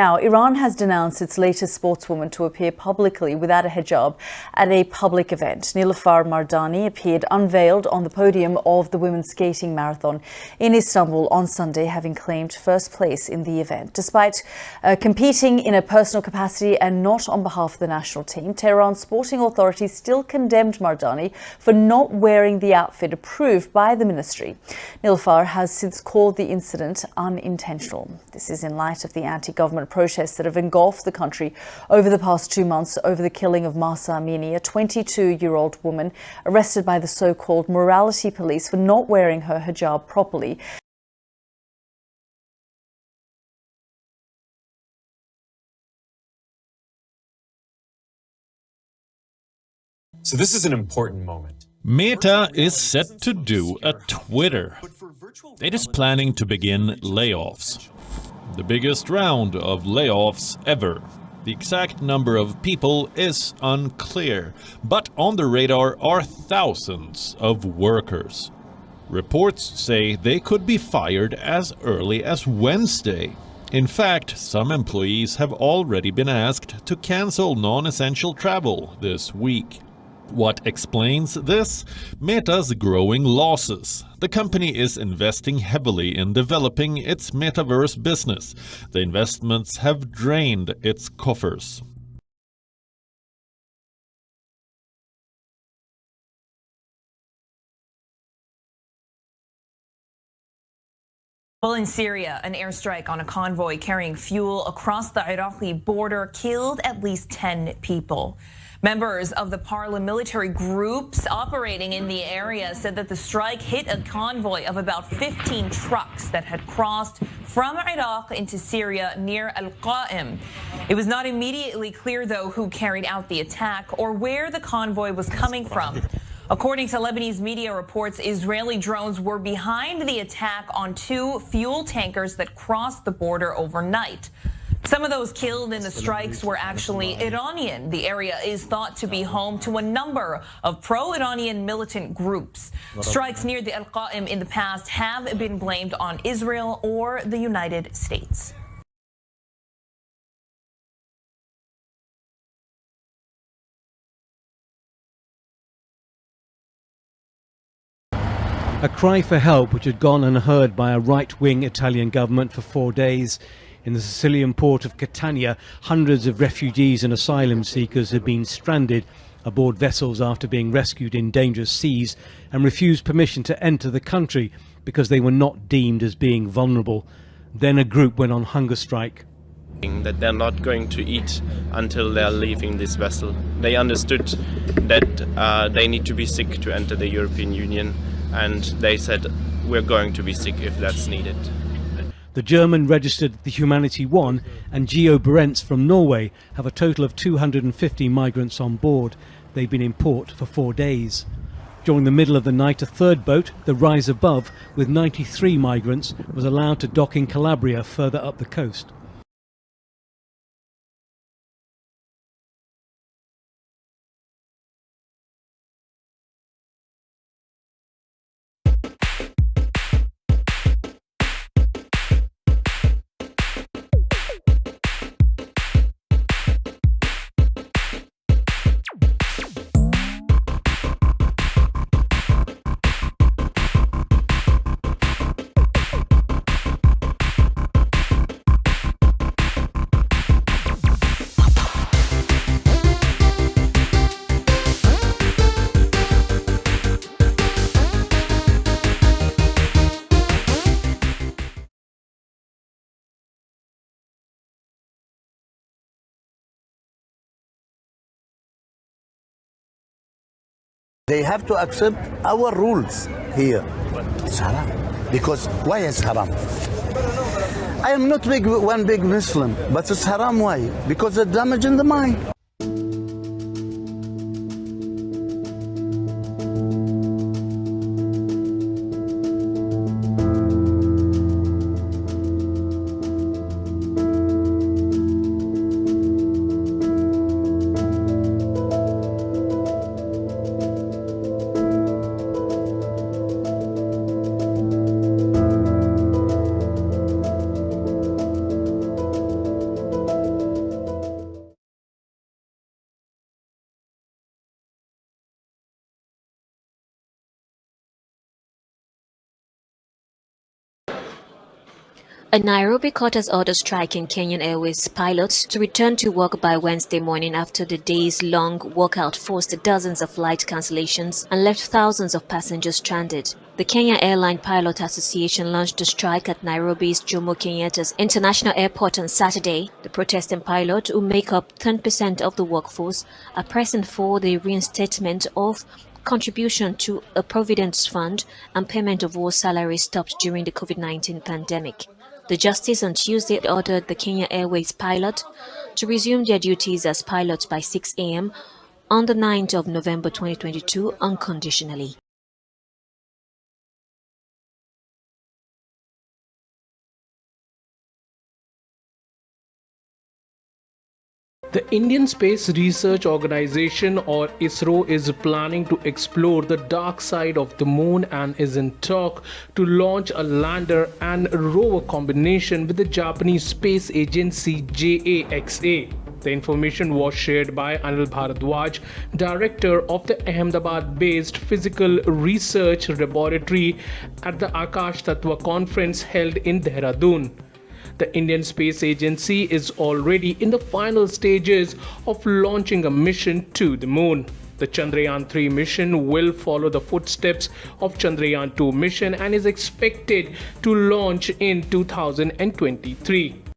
Now, Iran has denounced its latest sportswoman to appear publicly without a hijab at a public event. Nilüfer Mardani appeared unveiled on the podium of the women's skating marathon in Istanbul on Sunday, having claimed first place in the event. Despite competing in a personal capacity and not on behalf of the national team, Tehran's sporting authorities still condemned Mardani for not wearing the outfit approved by the ministry. Nilüfer has since called the incident unintentional. This is in light of the anti-government protests that have engulfed the country over the past 2 months over the killing of Mahsa Amini, a 22-year-old woman arrested by the so-called morality police for not wearing her hijab properly. So this is an important moment. Meta is set to do a Twitter. It is planning to begin layoffs. The biggest round of layoffs ever. The exact number of people is unclear, but on the radar are thousands of workers. Reports say they could be fired as early as Wednesday. In fact, some employees have already been asked to cancel non-essential travel this week. What explains this? Meta's growing losses. The company is investing heavily in developing its metaverse business. The investments have drained its coffers. Well, in Syria, an airstrike on a convoy carrying fuel across the Iraqi border killed at least 10 people. Members of the paramilitary groups operating in the area said that the strike hit a convoy of about 15 trucks that had crossed from Iraq into Syria near Al-Qa'im. It was not immediately clear, though, who carried out the attack or where the convoy was coming from. According to Lebanese media reports, Israeli drones were behind the attack on 2 fuel tankers that crossed the border overnight. Some of those killed in the strikes were actually Iranian. The area is thought to be home to a number of pro-Iranian militant groups. Strikes near the Al-Qa'im in the past have been blamed on Israel or the United States. A cry for help which had gone unheard by a right-wing Italian government for 4 days. In the Sicilian port of Catania, hundreds of refugees and asylum seekers had been stranded aboard vessels after being rescued in dangerous seas and refused permission to enter the country because they were not deemed as being vulnerable. Then a group went on hunger strike. That they're not going to eat until they're leaving this vessel. They understood that they need to be sick to enter the European Union, and they said, we're going to be sick if that's needed. The German registered the Humanity 1 and Geo Barents from Norway have a total of 250 migrants on board. They've been in port for 4 days. During the middle of the night, a third boat, the Rise Above, with 93 migrants, was allowed to dock in Calabria further up the coast. They have to accept our rules here. It's haram. Because why is haram? I am not one big Muslim, but it's haram. Why? Because it's damaging the mind. A Nairobi court has ordered striking Kenyan Airways pilots to return to work by Wednesday morning after the days-long walkout forced dozens of flight cancellations and left thousands of passengers stranded. The Kenya Airline Pilot Association launched a strike at Nairobi's Jomo Kenyatta's International Airport on Saturday. The protesting pilots, who make up 10% of the workforce, are pressing for the reinstatement of contribution to a provident fund and payment of all salaries stopped during the COVID-19 pandemic. The justice on Tuesday ordered the Kenya Airways pilot to resume their duties as pilots by 6 a.m. on the 9th of November 2022 unconditionally. The Indian Space Research Organization or ISRO is planning to explore the dark side of the moon and is in talk to launch a lander and rover combination with the Japanese space agency JAXA. The information was shared by Anil Bharadwaj, director of the Ahmedabad-based Physical Research Laboratory at the Akash Tattva conference held in Dehradun. The Indian Space Agency is already in the final stages of launching a mission to the moon. The Chandrayaan-3 mission will follow the footsteps of Chandrayaan-2 mission and is expected to launch in 2023.